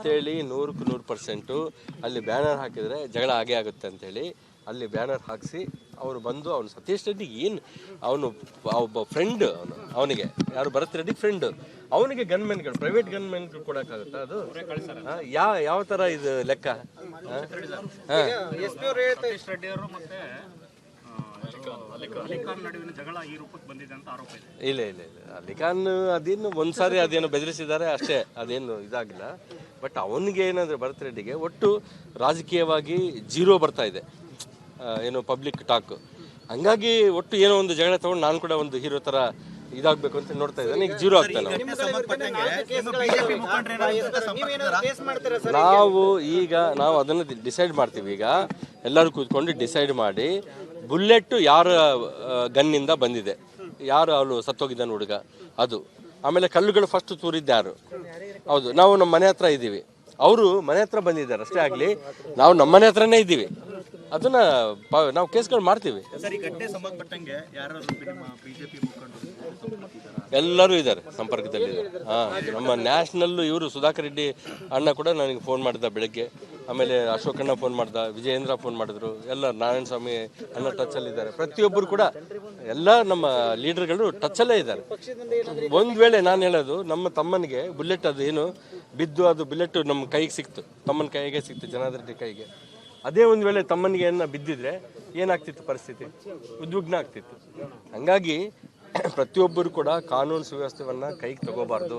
ಅಂತೇಳಿ 100% ಅಲ್ಲಿ ಬ್ಯಾನರ್ ಹಾಕಿದರೆ ಜಗಳ ಆಗೇ ಆಗುತ್ತೆ ಅಂತೇಳಿ ಅಲ್ಲಿ ಬ್ಯಾನರ್ ಹಾಕಿಸಿ ಅವರು ಬಂದು ಅವನು ಸತೀಶ್ ರೆಡ್ಡಿ ಏನು ಅವನು ಒಬ್ಬ ಫ್ರೆಂಡ್ ಅವನಿಗೆ ಯಾರು ಭರತ್ ರೆಡ್ಡಿ ಫ್ರೆಂಡ್ ಅವನಿಗೆ ಗನ್ಮೆನ್ಗಳು ಪ್ರೈವೇಟ್ ಗನ್ಮೆನ್ಗಳು ಕೊಡೋಕ್ಕಾಗುತ್ತಾ ಅದು ಯಾವ ಥರ ಇದು ಲೆಕ್ಕ? ಇಲ್ಲ ಇಲ್ಲ ಇಲ್ಲ ಅಲಿಖಾನ್ ಅದೇನು ಒಂದ್ಸಾರಿ ಅದೇನು ಬೆದರಿಸಿದ್ದಾರೆ ಅಷ್ಟೇ, ಅದೇನು ಇದಾಗಿಲ್ಲ. ಬಟ್ ಅವನಿಗೆ ಏನಂದ್ರೆ ಭರತ್ ರೆಡ್ಡಿಗೆ ಒಟ್ಟು ರಾಜಕೀಯವಾಗಿ ಜೀರೋ ಬರ್ತಾ ಇದೆ, ಏನು ಪಬ್ಲಿಕ್ ಟಾಕ್. ಹಂಗಾಗಿ ಒಟ್ಟು ಏನೋ ಒಂದು ಜಗಳ ತಗೊಂಡು ನಾನು ಕೂಡ ಒಂದು ಹೀರೋ ಥರ ಇದಾಗಬೇಕು ಅಂತ ನೋಡ್ತಾ ಇದ್ದಾನೆ. ಈಗ ಜೀರೋ ಆಗ್ತಾನೆ. ನಾವು ಅದನ್ನು ಡಿಸೈಡ್ ಮಾಡ್ತೀವಿ. ಈಗ ಎಲ್ಲರೂ ಕೂತ್ಕೊಂಡು ಡಿಸೈಡ್ ಮಾಡಿ ಬುಲೆಟ್ಟು ಯಾರ ಗನ್ನಿಂದ ಬಂದಿದೆ, ಯಾರು ಅವಳು ಸತ್ತೋಗಿದ್ದಾನೆ ಹುಡುಗ, ಅದು ಆಮೇಲೆ ಕಲ್ಲುಗಳು ಫಸ್ಟ್ ತೂರಿದ್ದ್ಯಾರು. ಹೌದು, ನಾವು ನಮ್ಮ ಮನೆ ಹತ್ರ ಇದ್ದೀವಿ, ಅವರು ಮನೆ ಹತ್ರ ಬಂದಿದ್ದಾರೆ ಅಷ್ಟೇ ಆಗಲಿ, ನಾವು ನಮ್ಮ ಮನೆ ಹತ್ರನೇ ಇದ್ದೀವಿ. ಅದನ್ನ ನಾವು ಕೇಸ್ಗಳು ಮಾಡ್ತೀವಿ. ಎಲ್ಲರೂ ಇದ್ದಾರೆ, ಸಂಪರ್ಕದಲ್ಲಿ ಇದ್ದಾರೆ. ನಮ್ಮ ನ್ಯಾಷನಲ್ ಇವರು ಸುಧಾಕರ್ ರೆಡ್ಡಿ ಅಣ್ಣ ಕೂಡ ನನಗೆ ಫೋನ್ ಮಾಡಿದ ಬೆಳಗ್ಗೆ, ಆಮೇಲೆ ಅಶೋಕಣ್ಣ ಫೋನ್ ಮಾಡ್ದ, ವಿಜಯೇಂದ್ರ ಫೋನ್ ಮಾಡಿದ್ರು, ಎಲ್ಲ ನಾರಾಯಣ ಸ್ವಾಮಿ ಅಣ್ಣ ಟಚ್ಚಲ್ಲಿದ್ದಾರೆ. ಪ್ರತಿಯೊಬ್ಬರು ಕೂಡ ಎಲ್ಲ ನಮ್ಮ ಲೀಡರ್ಗಳು ಟಚ್ಚಲ್ಲೇ ಇದ್ದಾರೆ. ಒಂದು ವೇಳೆ ನಾನು ಹೇಳೋದು, ನಮ್ಮ ತಮ್ಮನಿಗೆ ಬುಲೆಟ್ ಅದು ಏನು ಬಿದ್ದು ಅದು ಬುಲೆಟ್ ನಮ್ಮ ಕೈಗೆ ಸಿಕ್ತು, ತಮ್ಮನ ಕೈಗೆ ಸಿಕ್ತು, ಜನಾರ್ದನ್ ರೆಡ್ಡಿ ಕೈಗೆ. ಅದೇ ಒಂದು ವೇಳೆ ತಮ್ಮನಿಗೆ ಏನ ಬಿದ್ದಿದ್ರೆ ಏನಾಗ್ತಿತ್ತು ಪರಿಸ್ಥಿತಿ? ಉದ್ವಿಗ್ನ ಆಗ್ತಿತ್ತು. ಹಂಗಾಗಿ ಪ್ರತಿಯೊಬ್ಬರು ಕೂಡ ಕಾನೂನು ಸುವ್ಯವಸ್ಥೆಯನ್ನು ಕೈಗೆ ತಗೋಬಾರ್ದು,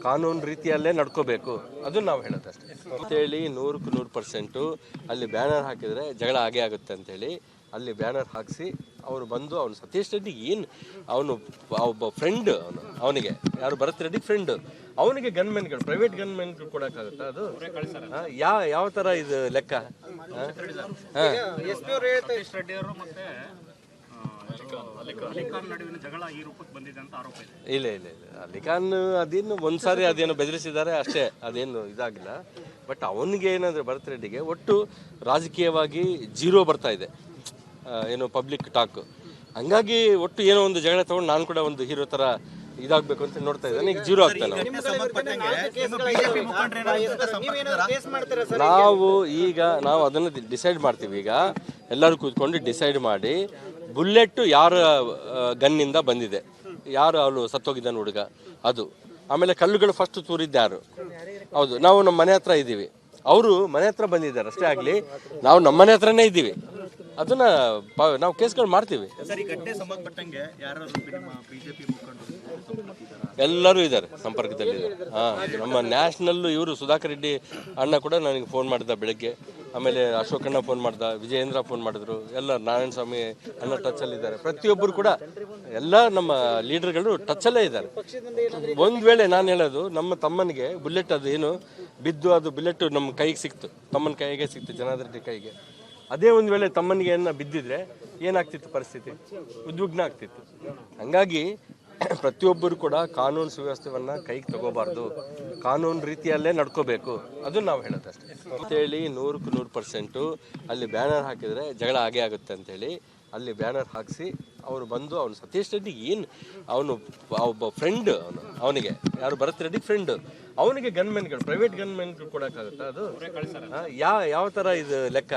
ಕಾನೂನು ರೀತಿಯಲ್ಲೇ ನಡ್ಕೋಬೇಕು, ಅದನ್ನು ನಾವು ಹೇಳೋದಷ್ಟೇ. ಅಂತೇಳಿ 100% ಅಲ್ಲಿ ಬ್ಯಾನರ್ ಹಾಕಿದರೆ ಜಗಳ ಆಗೇ ಆಗುತ್ತೆ ಅಂತೇಳಿ ಅಲ್ಲಿ ಬ್ಯಾನರ್ ಹಾಕಿಸಿ ಅವರು ಬಂದು ಅವನು ಸತೀಶ್ ರೆಡ್ಡಿ ಏನು ಅವನು ಒಬ್ಬ ಫ್ರೆಂಡ್ ಅವನಿಗೆ ಯಾರು ಭರತ್ ರೆಡ್ಡಿ ಫ್ರೆಂಡ್ ಅವನಿಗೆ ಗನ್ಮೆನ್ಗಳು ಪ್ರೈವೇಟ್ ಗನ್ಮೆನ್ಗಳು ಕೊಡೋಕ್ಕಾಗುತ್ತಾ ಅದು ಯಾವ ಥರ ಇದು ಲೆಕ್ಕ? ಇಲ್ಲ ಇಲ್ಲ ಇಲ್ಲ ಅಲಿಖಾನ್ ಅದೇನು ಒಂದ್ಸಾರಿ ಅದೇನು ಬೆದರಿಸಿದ್ದಾರೆ ಅಷ್ಟೇ, ಅದೇನು ಇದಾಗಿಲ್ಲ. ಬಟ್ ಅವನಿಗೆ ಏನಂದ್ರೆ ಭರತ್ ರೆಡ್ಡಿಗೆ ಒಟ್ಟು ರಾಜಕೀಯವಾಗಿ ಜೀರೋ ಬರ್ತಾ ಇದೆ, ಏನು ಪಬ್ಲಿಕ್ ಟಾಕ್. ಹಂಗಾಗಿ ಒಟ್ಟು ಏನೋ ಒಂದು ಜಗಳ ತಗೊಂಡು ನಾನು ಕೂಡ ಒಂದು ಹೀರೋ ಥರ ಇದಾಗಬೇಕು ಅಂತ ನೋಡ್ತಾ ಇದ್ದಾನೆ. ಈಗ ಜೀರೋ ಆಗ್ತಾನೆ. ನಾವು ಅದನ್ನು ಡಿಸೈಡ್ ಮಾಡ್ತೀವಿ. ಈಗ ಎಲ್ಲರೂ ಕೂತ್ಕೊಂಡು ಡಿಸೈಡ್ ಮಾಡಿ ಬುಲೆಟ್ಟು ಯಾರ ಗನ್ನಿಂದ ಬಂದಿದೆ, ಯಾರು ಅವಳು ಸತ್ತೋಗಿದ್ದಾನೆ ಹುಡುಗ, ಅದು ಆಮೇಲೆ ಕಲ್ಲುಗಳು ಫಸ್ಟ್ ತೂರಿದ್ದ್ಯಾರು. ಹೌದು, ನಾವು ನಮ್ಮ ಮನೆ ಹತ್ರ ಇದ್ದೀವಿ, ಅವರು ಮನೆ ಹತ್ರ ಬಂದಿದ್ದಾರೆ ಅಷ್ಟೇ ಆಗಲಿ, ನಾವು ನಮ್ಮ ಮನೆ ಹತ್ರನೇ ಇದ್ದೀವಿ. ಅದನ್ನ ನಾವು ಕೇಸ್ಗಳು ಮಾಡ್ತೀವಿ. ಎಲ್ಲರೂ ಇದ್ದಾರೆ, ಸಂಪರ್ಕದಲ್ಲಿ ಇದ್ದಾರೆ. ನಮ್ಮ ನ್ಯಾಷನಲ್ ಇವರು ಸುಧಾಕರ್ ರೆಡ್ಡಿ ಅಣ್ಣ ಕೂಡ ನನಗೆ ಫೋನ್ ಮಾಡಿದ ಬೆಳಗ್ಗೆ, ಆಮೇಲೆ ಅಶೋಕಣ್ಣ ಫೋನ್ ಮಾಡ್ದ, ವಿಜಯೇಂದ್ರ ಫೋನ್ ಮಾಡಿದ್ರು, ಎಲ್ಲ ನಾರಾಯಣ ಸ್ವಾಮಿ ಅಣ್ಣ ಟಚ್ಚಲ್ಲಿದ್ದಾರೆ. ಪ್ರತಿಯೊಬ್ಬರು ಕೂಡ ಎಲ್ಲ ನಮ್ಮ ಲೀಡರ್ಗಳು ಟಚ್ಚಲ್ಲೇ ಇದ್ದಾರೆ. ಒಂದು ವೇಳೆ ನಾನು ಹೇಳೋದು, ನಮ್ಮ ತಮ್ಮನಿಗೆ ಬುಲೆಟ್ ಅದು ಏನು ಬಿದ್ದು ಅದು ಬುಲೆಟ್ ನಮ್ಮ ಕೈಗೆ ಸಿಕ್ತು, ತಮ್ಮನ ಕೈಗೆ ಸಿಕ್ತು, ಜನಾರ್ದನ್ ರೆಡ್ಡಿ ಕೈಗೆ. ಅದೇ ಒಂದು ವೇಳೆ ತಮ್ಮನಿಗೆ ಏನ ಬಿದ್ದಿದ್ರೆ ಏನಾಗ್ತಿತ್ತು ಪರಿಸ್ಥಿತಿ? ಉದ್ವಿಗ್ನ ಆಗ್ತಿತ್ತು. ಹಂಗಾಗಿ ಪ್ರತಿಯೊಬ್ಬರು ಕೂಡ ಕಾನೂನು ಸುವ್ಯವಸ್ಥೆಯನ್ನು ಕೈಗೆ ತಗೋಬಾರ್ದು, ಕಾನೂನು ರೀತಿಯಲ್ಲೇ ನಡ್ಕೋಬೇಕು, ಅದನ್ನು ನಾವು ಹೇಳೋದಷ್ಟೇ. ಅಂತೇಳಿ 100% ಅಲ್ಲಿ ಬ್ಯಾನರ್ ಹಾಕಿದರೆ ಜಗಳ ಆಗೇ ಆಗುತ್ತೆ ಅಂತೇಳಿ ಅಲ್ಲಿ ಬ್ಯಾನರ್ ಹಾಕಿಸಿ ಅವರು ಬಂದು ಅವನು ಸತೀಶ್ ರೆಡ್ಡಿ ಏನು ಅವನು ಒಬ್ಬ ಫ್ರೆಂಡ್ ಅವನಿಗೆ ಯಾರು ಭರತ್ ರೆಡ್ಡಿ ಫ್ರೆಂಡ್ ಅವನಿಗೆ ಗನ್ಮೆನ್ಗಳು ಪ್ರೈವೇಟ್ ಗನ್ಮೆನ್ಗಳು ಕೊಡೋಕ್ಕಾಗುತ್ತಾ ಅದು ಯಾವ ಥರ ಇದು ಲೆಕ್ಕ?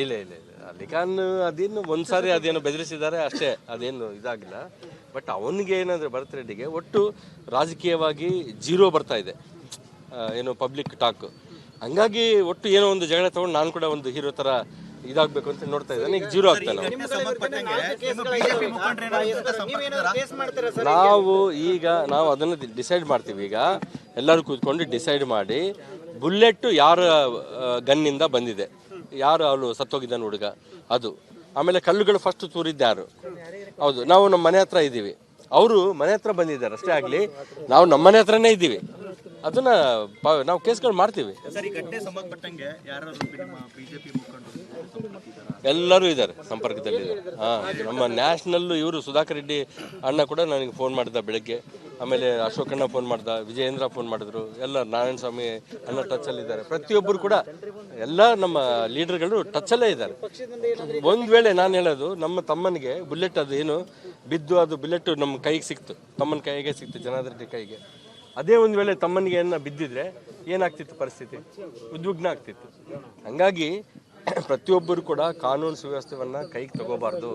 ಇಲ್ಲ ಇಲ್ಲ ಇಲ್ಲ ಅಲಿಖಾನ್ ಅದೇನು ಒಂದ್ಸಾರಿ ಅದೇನು ಬೆದರಿಸಿದ್ದಾರೆ ಅಷ್ಟೇ, ಅದೇನು ಇದಾಗಿಲ್ಲ. ಬಟ್ ಅವನಿಗೆ ಏನಂದ್ರೆ ಭರತ್ ರೆಡ್ಡಿಗೆ ಒಟ್ಟು ರಾಜಕೀಯವಾಗಿ ಜೀರೋ ಬರ್ತಾ ಇದೆ, ಏನು ಪಬ್ಲಿಕ್ ಟಾಕ್. ಹಂಗಾಗಿ ಒಟ್ಟು ಏನೋ ಒಂದು ಜಗಳ ತಗೊಂಡು ನಾನು ಕೂಡ ಒಂದು ಹೀರೋ ಥರ ಇದಾಗಬೇಕು ಅಂತ ನೋಡ್ತಾ ಇದ್ದಾನೆ. ಈಗ ಜೀರೋ ಆಗ್ತಾನೆ. ನಾವು ಅದನ್ನು ಡಿಸೈಡ್ ಮಾಡ್ತೀವಿ. ಈಗ ಎಲ್ಲರೂ ಕೂತ್ಕೊಂಡು ಡಿಸೈಡ್ ಮಾಡಿ ಬುಲೆಟ್ಟು ಯಾರ ಗನ್ನಿಂದ ಬಂದಿದೆ, ಯಾರು ಅವಳು ಸತ್ತೋಗಿದ್ದಾನೆ ಹುಡುಗ, ಅದು ಆಮೇಲೆ ಕಲ್ಲುಗಳು ಫಸ್ಟ್ ತೂರಿದ್ದ್ಯಾರು. ಹೌದು, ನಾವು ನಮ್ಮ ಮನೆ ಹತ್ರ ಇದ್ದೀವಿ, ಅವರು ಮನೆ ಹತ್ರ ಬಂದಿದ್ದಾರೆ ಅಷ್ಟೇ ಆಗಲಿ, ನಾವು ನಮ್ಮ ಮನೆ ಹತ್ರನೇ ಇದ್ದೀವಿ. ಅದನ್ನ ನಾವು ಕೇಸ್ಗಳು ಮಾಡ್ತೀವಿ. ಎಲ್ಲರೂ ಇದ್ದಾರೆ, ಸಂಪರ್ಕದಲ್ಲಿ ಇದ್ದಾರೆ. ನಮ್ಮ ನ್ಯಾಷನಲ್ ಇವರು ಸುಧಾಕರ್ ರೆಡ್ಡಿ ಅಣ್ಣ ಕೂಡ ನನಗೆ ಫೋನ್ ಮಾಡಿದ ಬೆಳಗ್ಗೆ, ಆಮೇಲೆ ಅಶೋಕಣ್ಣ ಫೋನ್ ಮಾಡ್ದ, ವಿಜಯೇಂದ್ರ ಫೋನ್ ಮಾಡಿದ್ರು, ಎಲ್ಲ ನಾರಾಯಣ ಸ್ವಾಮಿ ಅನ್ನ ಟಚ್ಚಲ್ಲಿದ್ದಾರೆ. ಪ್ರತಿಯೊಬ್ಬರು ಕೂಡ ಎಲ್ಲ ನಮ್ಮ ಲೀಡರ್ಗಳು ಟಚ್ಚಲ್ಲೇ ಇದ್ದಾರೆ. ಒಂದು ವೇಳೆ ನಾನು ಹೇಳೋದು, ನಮ್ಮ ತಮ್ಮನಿಗೆ ಬುಲೆಟ್ ಅದು ಏನು ಬಿದ್ದು ಅದು ಬುಲೆಟ್ ನಮ್ಮ ಕೈಗೆ ಸಿಕ್ತು, ತಮ್ಮನ ಕೈಗೆ ಸಿಕ್ತು, ಜನಾರ್ದನ್ ರೆಡ್ಡಿ ಕೈಗೆ. ಅದೇ ಒಂದು ವೇಳೆ ತಮ್ಮನಿಗೆ ಏನ ಬಿದ್ದಿದ್ರೆ ಏನಾಗ್ತಿತ್ತು ಪರಿಸ್ಥಿತಿ? ಉದ್ವಿಗ್ನ ಆಗ್ತಿತ್ತು. ಹಂಗಾಗಿ ಪ್ರತಿಯೊಬ್ಬರು ಕೂಡ ಕಾನೂನು ಸುವ್ಯವಸ್ಥೆಯನ್ನು ಕೈಗೆ ತಗೋಬಾರ್ದು,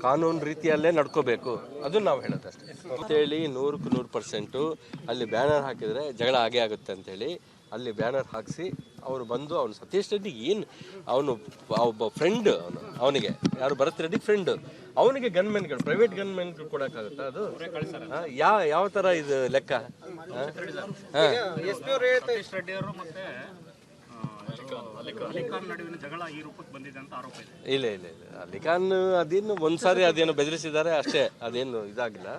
ಕಾನೂನು ರೀತಿಯಲ್ಲೇ ನಡ್ಕೋಬೇಕು, ಅದನ್ನು ನಾವು ಹೇಳೋದಷ್ಟೇ ಅಂತೇಳಿ 100% ಅಲ್ಲಿ ಬ್ಯಾನರ್ ಹಾಕಿದರೆ ಜಗಳ ಆಗೇ ಆಗುತ್ತೆ ಅಂತೇಳಿ ಅಲ್ಲಿ ಬ್ಯಾನರ್ ಹಾಕಿಸಿ ಅವರು ಬಂದು ಅವನು ಸತೀಶ್ ರೆಡ್ಡಿ ಏನು ಅವನು ಒಬ್ಬ ಫ್ರೆಂಡ್, ಅವನಿಗೆ ಯಾರು ಭರತ್ ರೆಡ್ಡಿ ಫ್ರೆಂಡ್, ಅವನಿಗೆ ಗನ್ಮೆನ್ಗಳು ಪ್ರೈವೇಟ್ ಗನ್ಮೆನ್ಗಳು ಕೊಡೋಕ್ಕಾಗುತ್ತಾ? ಅದು ಯಾವ ಥರ ಇದು ಲೆಕ್ಕ? ಇಲ್ಲ ಇಲ್ಲ ಇಲ್ಲ, ಅಲಿಖಾನ್ ಅದೇನು ಒಂದ್ಸಾರಿ ಅದೇನು ಬೆದರಿಸಿದ್ದಾರೆ ಅಷ್ಟೇ, ಅದೇನು ಇದಾಗಿಲ್ಲ.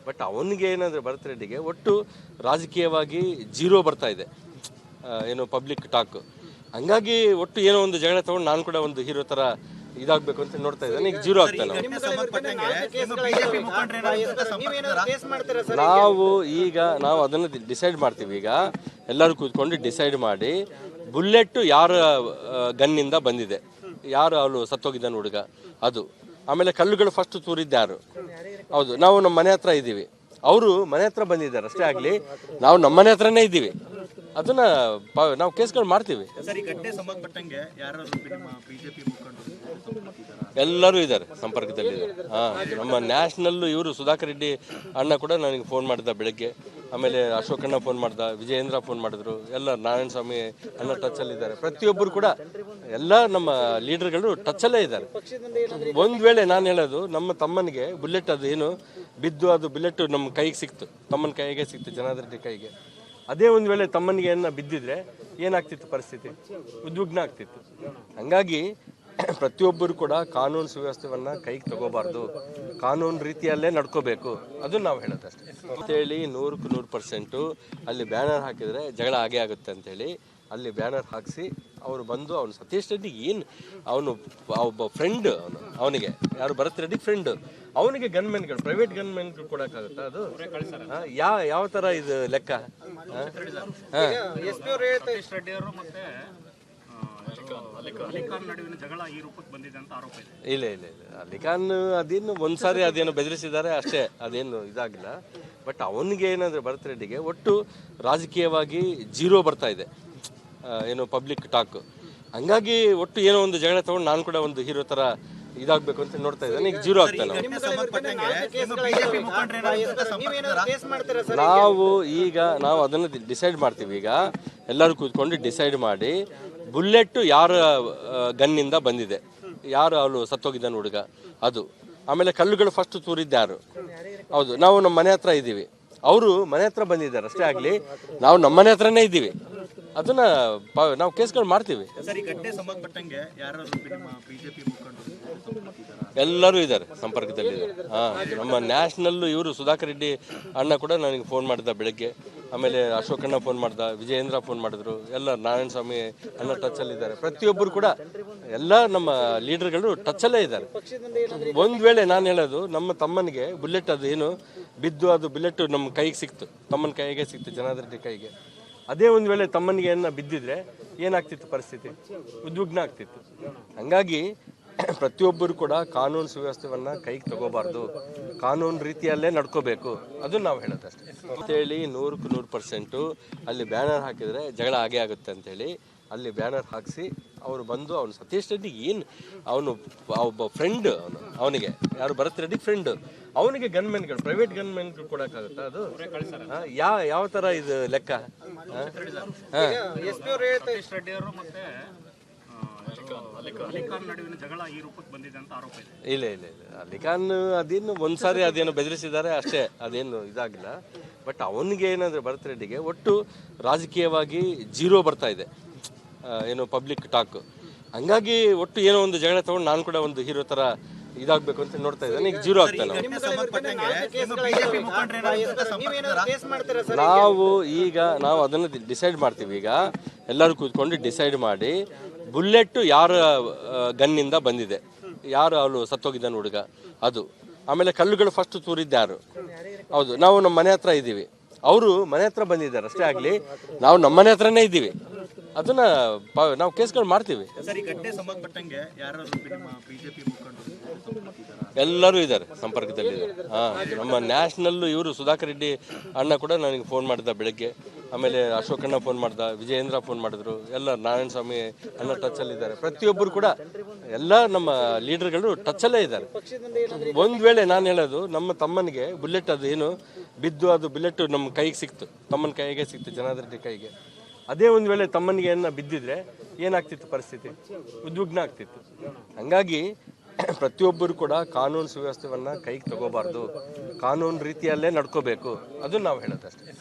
ಬಟ್ ಅವನಿಗೆ ಏನಂದ್ರೆ ಭರತ್ ರೆಡ್ಡಿಗೆ ಒಟ್ಟು ರಾಜಕೀಯವಾಗಿ ಜೀರೋ ಬರ್ತಾ ಇದೆ, ಏನು ಪಬ್ಲಿಕ್ ಟಾಕ್. ಹಂಗಾಗಿ ಒಟ್ಟು ಏನೋ ಒಂದು ಜಗಳ ತಗೊಂಡು ನಾನು ಕೂಡ ಒಂದು ಹೀರೋ ಥರ ಇದಾಗಬೇಕು ಅಂತ ನೋಡ್ತಾ ಇದ್ದಾನೆ. ಈಗ ಜೀರೋ ಆಗ್ತಾನೆ. ನಾವು ಅದನ್ನು ಡಿಸೈಡ್ ಮಾಡ್ತೀವಿ. ಈಗ ಎಲ್ಲರೂ ಕೂತ್ಕೊಂಡು ಡಿಸೈಡ್ ಮಾಡಿ ಬುಲೆಟ್ ಯಾರ ಗನ್ನಿಂದ ಬಂದಿದೆ, ಯಾರು ಅವಳು ಸತ್ತೋಗಿದ್ದಾನೆ ಹುಡುಗ, ಅದು. ಆಮೇಲೆ ಕಲ್ಲುಗಳು ಫಸ್ಟ್ ತೂರಿದ್ದ್ಯಾರು? ಹೌದು, ನಾವು ನಮ್ಮ ಮನೆ ಹತ್ರ ಇದ್ದೀವಿ, ಅವರು ಮನೆ ಹತ್ರ ಬಂದಿದ್ದಾರೆ ಅಷ್ಟೇ. ಆಗಲಿ, ನಾವು ನಮ್ಮ ಮನೆ ಹತ್ರನೇ ಇದ್ದೀವಿ, ಅದನ್ನ ನಾವು ಕೇಸ್ಗಳು ಮಾಡ್ತೀವಿ. ಎಲ್ಲರೂ ಇದ್ದಾರೆ, ಸಂಪರ್ಕದಲ್ಲಿದ್ದಾರೆ. ನಮ್ಮ ನ್ಯಾಷನಲ್ ಇವರು ಸುಧಾಕರ್ ರೆಡ್ಡಿ ಅಣ್ಣ ಕೂಡ ನನಗೆ ಫೋನ್ ಮಾಡಿದ ಬೆಳಗ್ಗೆ. ಆಮೇಲೆ ಅಶೋಕಣ್ಣ ಫೋನ್ ಮಾಡ್ದ, ವಿಜಯೇಂದ್ರ ಫೋನ್ ಮಾಡಿದ್ರು, ಎಲ್ಲ ನಾರಾಯಣ ಸ್ವಾಮಿ ಅನ್ನ ಟಚ್ಚಲ್ಲಿದ್ದಾರೆ. ಪ್ರತಿಯೊಬ್ಬರು ಕೂಡ ಎಲ್ಲ ನಮ್ಮ ಲೀಡರ್ಗಳು ಟಚ್ಚಲ್ಲೇ ಇದ್ದಾರೆ. ಒಂದು ವೇಳೆ ನಾನು ಹೇಳೋದು, ನಮ್ಮ ತಮ್ಮನಿಗೆ ಬುಲೆಟ್ ಅದು ಏನು ಬಿದ್ದು ಅದು ಬುಲೆಟ್ ನಮ್ಮ ಕೈಗೆ ಸಿಕ್ತು, ತಮ್ಮನ ಕೈಗೆ ಸಿಕ್ತು, ಜನಾರ್ದನ್ ರೆಡ್ಡಿ ಕೈಗೆ. ಅದೇ ಒಂದು ವೇಳೆ ತಮ್ಮನಿಗೆ ಏನ ಬಿದ್ದಿದ್ರೆ ಏನಾಗ್ತಿತ್ತು ಪರಿಸ್ಥಿತಿ? ಉದ್ವಿಗ್ನ ಆಗ್ತಿತ್ತು. ಹಂಗಾಗಿ ಪ್ರತಿಯೊಬ್ಬರು ಕೂಡ ಕಾನೂನು ಸುವ್ಯವಸ್ಥೆಯನ್ನು ಕೈಗೆ ತಗೋಬಾರ್ದು, ಕಾನೂನು ರೀತಿಯಲ್ಲೇ ನಡ್ಕೋಬೇಕು, ಅದನ್ನು ನಾವು ಹೇಳೋದಷ್ಟೇ ಅಂತೇಳಿ 100% ಅಲ್ಲಿ ಬ್ಯಾನರ್ ಹಾಕಿದರೆ ಜಗಳ ಆಗೇ ಆಗುತ್ತೆ ಅಂತೇಳಿ ಅಲ್ಲಿ ಬ್ಯಾನರ್ ಹಾಕಿಸಿ ಅವರು ಬಂದು ಅವನು ಸತೀಶ್ ರೆಡ್ಡಿ ಏನು ಅವನು ಒಬ್ಬ ಫ್ರೆಂಡ್, ಅವನಿಗೆ ಯಾರು ಭರತ್ ರೆಡ್ಡಿ ಫ್ರೆಂಡ್, ಅವನಿಗೆ ಗನ್ಮೆನ್ಗಳು ಪ್ರೈವೇಟ್ ಗನ್ಮೆನ್ಗಳು ಕೊಡೋಕ್ಕಾಗುತ್ತಾ? ಅದು ಯಾವ ಥರ ಇದು ಲೆಕ್ಕ? ಇಲ್ಲ ಇಲ್ಲ ಇಲ್ಲ, ಅಲಿಖಾನ್ ಅದೇನು ಒಂದ್ಸಾರಿ ಅದೇನು ಬೆದರಿಸಿದ್ದಾರೆ ಅಷ್ಟೇ, ಅದೇನು ಇದಾಗಿಲ್ಲ. ಬಟ್ ಅವನಿಗೆ ಏನಂದ್ರೆ ಭರತ್ ರೆಡ್ಡಿಗೆ ಒಟ್ಟು ರಾಜಕೀಯವಾಗಿ ಜೀರೋ ಬರ್ತಾ ಇದೆ, ಏನು ಪಬ್ಲಿಕ್ ಟಾಕ್. ಹಂಗಾಗಿ ಒಟ್ಟು ಏನೋ ಒಂದು ಜಗಳ ತಗೊಂಡು ನಾನು ಕೂಡ ಒಂದು ಹೀರೋ ಥರ ಇದಾಗಬೇಕು ಅಂತ ನೋಡ್ತಾ ಇದ್ದಾನೆ. ಈಗ ಜೀರೋ ಆಗ್ತಾನೆ. ನಾವು ಅದನ್ನು ಡಿಸೈಡ್ ಮಾಡ್ತೀವಿ. ಈಗ ಎಲ್ಲರೂ ಕೂತ್ಕೊಂಡು ಡಿಸೈಡ್ ಮಾಡಿ ಬುಲೆಟ್ ಯಾರ ಗನ್ನಿಂದ ಬಂದಿದೆ, ಯಾರು ಅವಳು ಸತ್ತೋಗಿದ್ದಾನೆ ಹುಡುಗ, ಅದು. ಆಮೇಲೆ ಕಲ್ಲುಗಳು ಫಸ್ಟ್ ತೂರಿದ್ದ್ಯಾರು? ಹೌದು, ನಾವು ನಮ್ಮ ಮನೆ ಹತ್ರ ಇದ್ದೀವಿ, ಅವರು ಮನೆ ಹತ್ರ ಬಂದಿದ್ದಾರೆ ಅಷ್ಟೇ. ಆಗಲಿ, ನಾವು ನಮ್ಮ ಮನೆ ಹತ್ರನೇ ಇದ್ದೀವಿ, ಅದನ್ನ ನಾವು ಕೇಸ್ಗಳು ಮಾಡ್ತೀವಿ. ಎಲ್ಲರೂ ಇದ್ದಾರೆ, ಸಂಪರ್ಕದಲ್ಲಿದ್ದಾರೆ. ನಮ್ಮ ನ್ಯಾಷನಲ್ ಇವರು ಸುಧಾಕರ್ ರೆಡ್ಡಿ ಅಣ್ಣ ಕೂಡ ನನಗೆ ಫೋನ್ ಮಾಡಿದ ಬೆಳಗ್ಗೆ. ಆಮೇಲೆ ಅಶೋಕಣ್ಣ ಫೋನ್ ಮಾಡ್ದ, ವಿಜಯೇಂದ್ರ ಫೋನ್ ಮಾಡಿದ್ರು, ಎಲ್ಲ ನಾರಾಯಣ ಸ್ವಾಮಿ ಅನ್ನ ಟಚ್ಚಲ್ಲಿದ್ದಾರೆ. ಪ್ರತಿಯೊಬ್ಬರು ಕೂಡ ಎಲ್ಲ ನಮ್ಮ ಲೀಡರ್ಗಳು ಟಚ್ಚಲ್ಲೇ ಇದ್ದಾರೆ. ಒಂದು ವೇಳೆ ನಾನು ಹೇಳೋದು, ನಮ್ಮ ತಮ್ಮನಿಗೆ ಬುಲೆಟ್ ಅದು ಏನು ಬಿದ್ದು ಅದು ಬುಲೆಟ್ ನಮ್ಮ ಕೈಗೆ ಸಿಕ್ತು, ತಮ್ಮನ ಕೈಗೆ ಸಿಕ್ತು, ಜನಾರ್ದನ್ ರೆಡ್ಡಿ ಕೈಗೆ. ಅದೇ ಒಂದು ವೇಳೆ ತಮ್ಮನಿಗೆ ಏನ ಬಿದ್ದಿದ್ರೆ ಏನಾಗ್ತಿತ್ತು ಪರಿಸ್ಥಿತಿ? ಉದ್ವಿಗ್ನ ಆಗ್ತಿತ್ತು. ಹಂಗಾಗಿ ಪ್ರತಿಯೊಬ್ಬರು ಕೂಡ ಕಾನೂನು ಸುವ್ಯವಸ್ಥೆಯನ್ನು ಕೈಗೆ ತಗೋಬಾರ್ದು, ಕಾನೂನು ರೀತಿಯಲ್ಲೇ ನಡ್ಕೋಬೇಕು, ಅದನ್ನು ನಾವು ಹೇಳೋದಷ್ಟೇ ಅಂತೇಳಿ 100% ಅಲ್ಲಿ ಬ್ಯಾನರ್ ಹಾಕಿದರೆ ಜಗಳ ಆಗೇ ಆಗುತ್ತೆ ಅಂತೇಳಿ ಅಲ್ಲಿ ಬ್ಯಾನರ್ ಹಾಕಿಸಿ ಅವರು ಬಂದು ಅವನು ಸತೀಶ್ ರೆಡ್ಡಿ ಏನು ಅವನು ಒಬ್ಬ ಫ್ರೆಂಡ್, ಅವನಿಗೆ ಯಾರು ಭರತ್ ರೆಡ್ಡಿ ಫ್ರೆಂಡ್, ಅವನಿಗೆ ಗನ್ಮೆನ್ಗಳು ಪ್ರೈವೇಟ್ ಗನ್ಮೆನ್ಗಳು ಕೊಡೋಕ್ಕಾಗುತ್ತಾ? ಅದು ಯಾವ ಥರ ಇದು ಲೆಕ್ಕ? ಇಲ್ಲ ಇಲ್ಲ ಇಲ್ಲ, ಅಲಿಖಾನ್ ಅದೇನು ಒಂದ್ಸಾರಿ ಅದೇನು ಬೆದರಿಸಿದ್ದಾರೆ ಅಷ್ಟೇ, ಅದೇನು ಇದಾಗಿಲ್ಲ. ಬಟ್ ಅವನಿಗೆ ಏನಂದ್ರೆ ಭರತ್ ರೆಡ್ಡಿಗೆ ಒಟ್ಟು ರಾಜಕೀಯವಾಗಿ ಜೀರೋ ಬರ್ತಾ ಇದೆ, ಏನು ಪಬ್ಲಿಕ್ ಟಾಕ್. ಹಂಗಾಗಿ ಒಟ್ಟು ಏನೋ ಒಂದು ಜಗಳ ತಗೊಂಡು ನಾನು ಕೂಡ ಒಂದು ಹೀರೋ ಥರ ಇದಾಗಬೇಕು ಅಂತ ನೋಡ್ತಾ ಇದ್ದಾನೆ. ಈಗ ಜೀರೋ ಆಗ್ತಾನೆ. ನಾವು ಅದನ್ನು ಡಿಸೈಡ್ ಮಾಡ್ತೀವಿ. ಈಗ ಎಲ್ಲರೂ ಕೂತ್ಕೊಂಡು ಡಿಸೈಡ್ ಮಾಡಿ ಬುಲೆಟ್ ಯಾರ ಗನ್ನಿಂದ ಬಂದಿದೆ, ಯಾರು ಅವಳು ಸತ್ತೋಗಿದ್ದಾನೆ ಹುಡುಗ, ಅದು. ಆಮೇಲೆ ಕಲ್ಲುಗಳು ಫಸ್ಟ್ ತೂರಿದ್ದ್ಯಾರು? ಹೌದು, ನಾವು ನಮ್ಮ ಮನೆ ಹತ್ರ ಇದ್ದೀವಿ, ಅವರು ಮನೆ ಹತ್ರ ಬಂದಿದ್ದಾರೆ ಅಷ್ಟೇ ಆಗಲಿ, ನಾವು ನಮ್ಮ ಮನೆ ಹತ್ರನೇ ಇದ್ದೀವಿ, ಅದನ್ನ ನಾವು ಕೇಸ್ಗಳು ಮಾಡ್ತೀವಿ. ಎಲ್ಲರೂ ಇದ್ದಾರೆ, ಸಂಪರ್ಕದಲ್ಲಿದ್ದಾರೆ. ನಮ್ಮ ನ್ಯಾಷನಲ್ ಇವರು ಸುಧಾಕರ್ ರೆಡ್ಡಿ ಅಣ್ಣ ಕೂಡ ನನಗೆ ಫೋನ್ ಮಾಡಿದ ಬೆಳಗ್ಗೆ, ಆಮೇಲೆ ಅಶೋಕಣ್ಣ ಫೋನ್ ಮಾಡ್ದ, ವಿಜಯೇಂದ್ರ ಫೋನ್ ಮಾಡಿದ್ರು, ಎಲ್ಲ ನಾರಾಯಣ ಸ್ವಾಮಿ ಅಣ್ಣ ಟಚ್ಚಲ್ಲಿದ್ದಾರೆ. ಪ್ರತಿಯೊಬ್ಬರು ಕೂಡ ಎಲ್ಲ ನಮ್ಮ ಲೀಡರ್ಗಳು ಟಚ್ಚಲ್ಲೇ ಇದ್ದಾರೆ. ಒಂದು ವೇಳೆ ನಾನು ಹೇಳೋದು, ನಮ್ಮ ತಮ್ಮನಿಗೆ ಬುಲೆಟ್ ಅದು ಏನು ಬಿದ್ದು, ಅದು ಬುಲೆಟ್ ನಮ್ಮ ಕೈಗೆ ಸಿಕ್ತು, ತಮ್ಮನ ಕೈಗೆ ಸಿಕ್ತು, ಜನಾರ್ದನ್ ರೆಡ್ಡಿ ಕೈಗೆ. ಅದೇ ಒಂದು ವೇಳೆ ತಮ್ಮನಿಗೆ ಏನ ಬಿದ್ದಿದ್ರೆ ಏನಾಗ್ತಿತ್ತು ಪರಿಸ್ಥಿತಿ? ಉದ್ವಿಗ್ನ ಆಗ್ತಿತ್ತು. ಹಂಗಾಗಿ ಪ್ರತಿಯೊಬ್ಬರು ಕೂಡ ಕಾನೂನು ಸುವ್ಯವಸ್ಥೆಯನ್ನು ಕೈಗೆ ತಗೋಬಾರ್ದು, ಕಾನೂನು ರೀತಿಯಲ್ಲೇ ನಡ್ಕೋಬೇಕು, ಅದು ನಾವು ಹೇಳೋದಷ್ಟೇ.